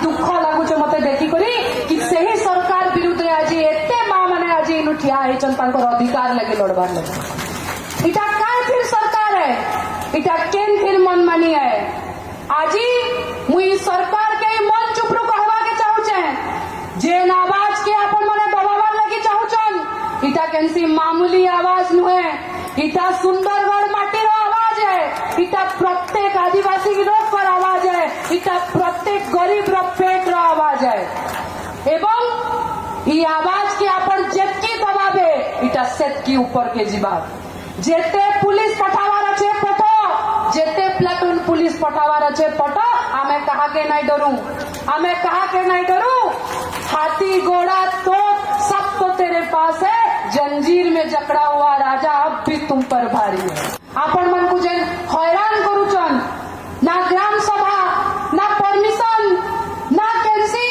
दुख लगुच मत देखिक कि सही सरकार विरुद्ध आज एते माँ मैंने आज इन ठिया अधिकार लगे लड़बार लगे इटा क्या फिर सरकार है इटा केन फिर मन मानी है आज मुई सरकार के मन चुप रू कहवा के चाहूचे जेन आवाज के अपन मने दबावार लगी चाहूचन इटा केनसी मामूली आवाज नुहे इटा सुंदरगढ़ माटीर आवाज है इटा प्रत्येक आदिवासी लोग आवाज है इटा प्रत्येक गरीब पेट रो आवाज है एवं ये आवाज के अपन जेतकी दबावे इटा सेतकी ऊपर के जीवा जेते पुलिस पठावार अच्छे पठो जेते प्लाटून पुलिस पठावार अच्छे पठो आमे कहा के नहीं डरू आमे कहा के नहीं डरू हाथी घोड़ा तो सब तो तेरे पास है जंजीर में जकड़ा हुआ राजा अब भी तुम पर भारी है आपण मन को जेन हैरान करूचन ना ग्राम सभा ना परमिशन ना केंसी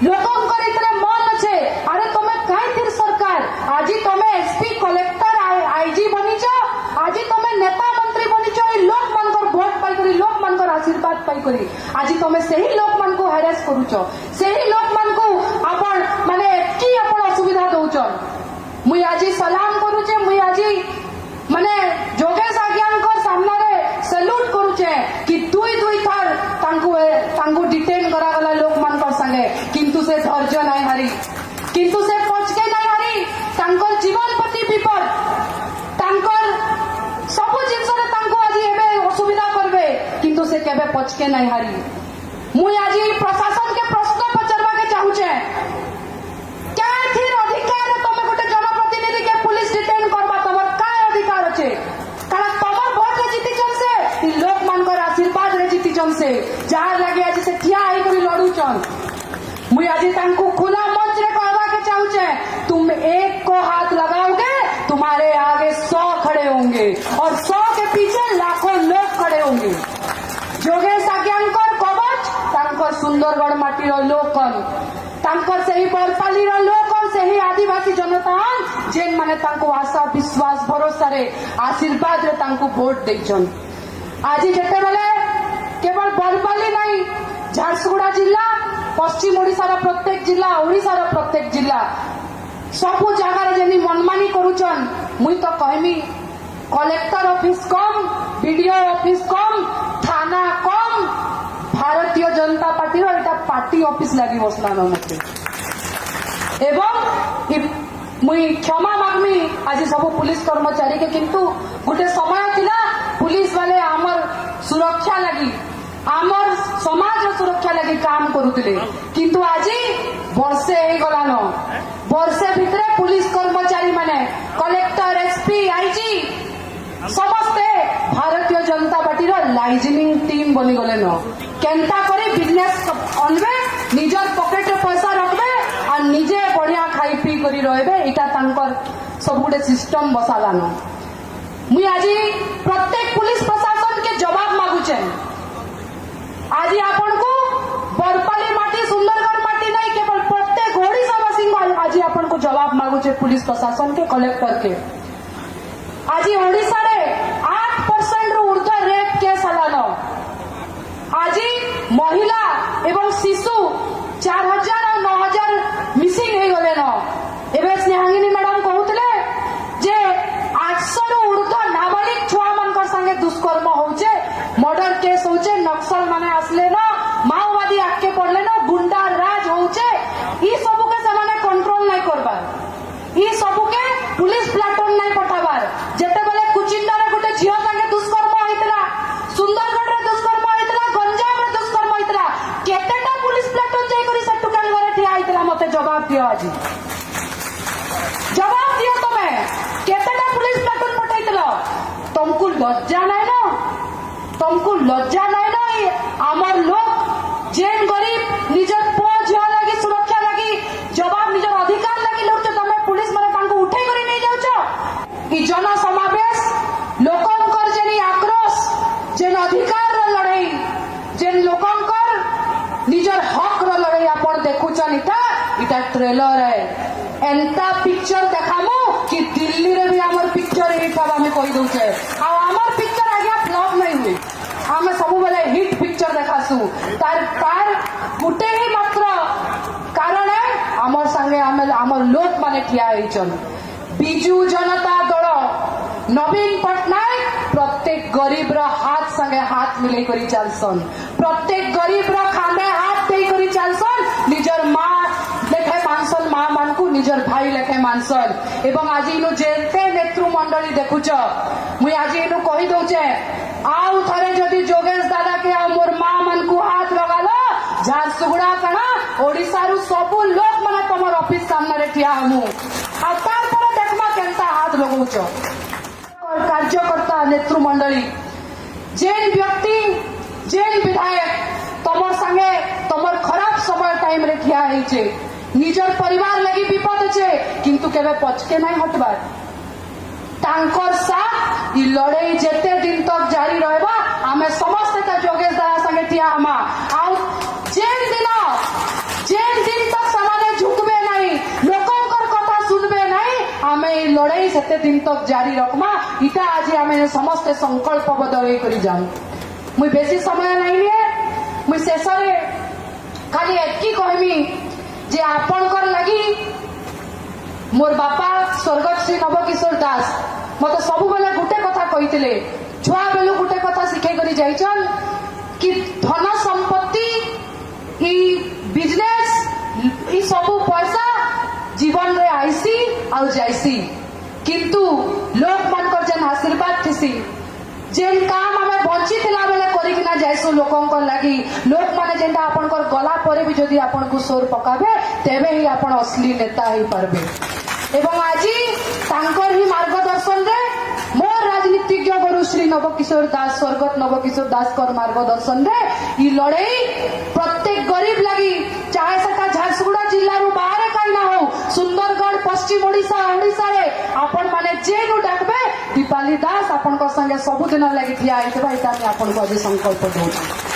लोकों कर इतने मन अच्छे अरे तुम्हें कहीं फिर सरकार आज तुम्हें एसपी कलेक्टर आईजी बनीच आज तुम्हें नेता मंत्री बनीच लोक मानकर भोट पाई करी लोक मानकर आशीर्वाद पाई करी आज तुम्हें सही लोक मान को हैरेस करूच सही लोक मान को आपण माने की आपण असुविधा दउचन मुई आज सलाम करूचे मुई आज माने जोगेश आज्ञांकर सामने सैल्यूट करूचे कि दुई दुई थर तांकु डिटेन करा गला लोक मानकर संगे किंतु से धैर्य नहीं हारी किंतु से पचके नहीं हारी तांकर जीवन प्रति विपद तांकर सब जिनस आज एबे असुविधा करबे किंतु से केबे पचके नहीं हारी मुई आज प्रशासन के प्रश्न पचरवा के चाहूचे क्या थिर अधिकार तमे गोटे जनप्रतिनिधि के पुलिस डिटेन करबा तमर का अधिकार अछि कारण तमर वोट रे जीतिचन से लोक मानकर आशीर्वाद रे जीतिचन से जार लगे आज से ठिया आई करी लड़ूचन मुई आज तांकु खुला मंच रे कहवा के चाहूचे तुम एक को हाथ लगाओगे तुम्हारे आगे 100 खड़े होंगे और 100 के पीछे लाखों लोग खड़े होंगे जोगेश आज्ञांकर कवच तांकर सुंदरगढ़ माटीर लोकन तांकर सही बरपाली लोकन सही आदिवासी जनता जेन माने तांको आशा विश्वास भरोसा रे आशीर्वाद रे तांको वोट देचन आज जेते बेले केवल बरपाली नहीं झारसुगुड़ा जिला पश्चिम ओडिशा प्रत्येक जिला ओडिशा प्रत्येक जिला सबु जगार जेनी मनमानी करूचन मुई तो कहमी कलेक्टर ऑफिस कम बीडीओ ऑफिस कम थाना कम भारतीय जनता पार्टी एटा पार्टी ऑफिस लगी बसला मते एवं मुई क्षमा मागमी आज सब पुलिस कर्मचारी के किंतु गोटे समय थिला पुलिस वाले आमर सुरक्षा लगी आमर समाज सुरक्षा लगी काम करुतिले किंतु आज वर्षे हे गलानो वर्षे भितरे पुलिस कर्मचारी माने कलेक्टर एसपी आईजी समस्ते Bharatiya Janata party liaisoning team बनी गले न केंता करे बिजनेस अनबे निजर पॉकेट रे पैसा रखबे और निजे बढ़िया खाई पी करी रहबे इटा तांकर सब गुटे सिस्टम बसाला न मुई आज प्रत्येक पुलिस प्रशासन के जवाब मागुचे आज आपण को बरपाली माटी सुंदरगढ़ माटी नहीं केवल प्रत्येक ओडिशावासी को आज आपण को जवाब मागुचे पुलिस प्रशासन के कलेक्टर के आज ओडिशा रे 8% रु ऊर्ध्व रेप केस हलानो आज महिला एवं शिशु 4000 और 9000 मिसिंग हे गले न एबे स्नेहांगिनी मैडम कहउतले जे 800 रु ऊर्ध्व नाबालिग छुआ मानकर संगे दुष्कर्म होउचे मर्डर केस होउचे नक्सल माने आसले न माओवादी आके पड़ले न गुंडा राज होउचे ई सब के समाने कंट्रोल नहीं करबार ई सब के पुलिस प्लाटून नहीं पठाबार जेते बेले कुचिंडा रे गोटे झियो संगे दुष्कर्म होइतला सुंदरगढ़ रे दुष्कर्म होइतला गंजाम रे दुष्कर्म होइतला केतेटा पुलिस प्लाटून जाई करी से टुकाल घरे ठिया होइतला मते जवाब दियो आज जवाब दियो तमे केतेटा पुलिस प्लाटून पठाइतला तुमको लज्जा नहीं ना तुमको लज्जा नहीं ना आमर लोग जेन गरीब निजर पुआ झिया लगी सुरक्षा लगी जवाब निजर अधिकार लगी लोग तमे पुलिस माने तांको उठे करी नहीं जाउछ ई जन समावेश लोकंकर जेनी आक्रोश जेन अधिकार र लड़ाई जेन लोकंकर निजर हक र लड़ाई आपण देखुछन इटा ट्रेलर है एंता पिक्चर देखामु कि दिल्ली रे भी हमर पिक्चर एटा हमें कहि दउछे आ हमर पिक्चर आगे फ्लॉप नहीं हुई हमें सब बेले हिट पिक्चर देखासु तार गुटे ही आमर लोक माने ठिया होइछन। बिजू जनता दल नवीन पटनायक प्रत्येक गरीब रो हाथ संगे हाथ मिले करी चलसन, प्रत्येक गरीब रो खांदे हाथ दे करी चलसन, निजर मां लेखे मानसन, मां मान को निजर भाई लेखे मानसन। एवं आज इनु जेते नेतृमंडली देखुच मुई आज इनु कहि दउचे आउ थरे जदि जोगेश दादा के आ मोर मां मन को हाथ लगालो झारसुगुड़ा कणा ओडिसा रु सबु लोक माने तमर ऑफिस सामने रे ठिया हमु आ तार पर देखमा केनता हाथ लगाउछ। कार्यकर्ता नेतृमंडली जेन व्यक्ति जेन विधायक तमर संगे तमर खराब समय टाइम रे ठिया हेचे, निजर परिवार लगी विपद छे किंतु केबे पछके नहीं हटबार, तांकर साथ ई लड़ाई जेते दिन तक जारी रहबा आमे समस्त का जोगेश दादा संगे ठिया हमा। आउ जेन दिन तक समाने झुकबे नहीं, लोकंकर कथा सुनबे नहीं, आमे ई लड़ाई सेते दिन तक जारी रखमा। इटा आज आमे समस्त संकल्प बदलै करी जाऊ। मुई बेसी समय नहीं लिए, मुई शेषरे खाली एतकी कहमी जे आपनकर लगी मोर बापा स्वर्गत श्री नवकिशोर दास मत सब बेले गुटे कथा कहिथिले, छुआ बेलू गुटे कथा शिखे करी जाइछन कि धन संपत्ति ई बिजनेस ई सब पैसा जीवन रे आईसी आउ जाइसी, किंतु लोक मानकर जेन आशीर्वाद थिसी जेन काम आमे बंची थिला बेले करी किना जाइसु लोकंकर लागि, लोक माने जेंटा आपनकर गला परे भी जदी आपन को सोर पकाबे तेबे ही आपन असली नेता ही परबे। एवं आज तांकर ही मार्गदर्शन रे मोर राजनीतिज्ञ गुरु श्री नवकिशोर दास स्वर्गत नवकिशोर दास कर मार्गदर्शन रे ई लड़ाई प्रत्येक गरीब लगी चाहे सेटा झारसुगुड़ा जिल्ला रु बाहर कहीं ना हो सुंदरगढ़ पश्चिम ओडिशा रे आपण माने जेनु डाकबे दीपाली दास आपण को संगे सबुदिन लगी ठिया आइतबा इटा आपन को आज संकल्प दउछ।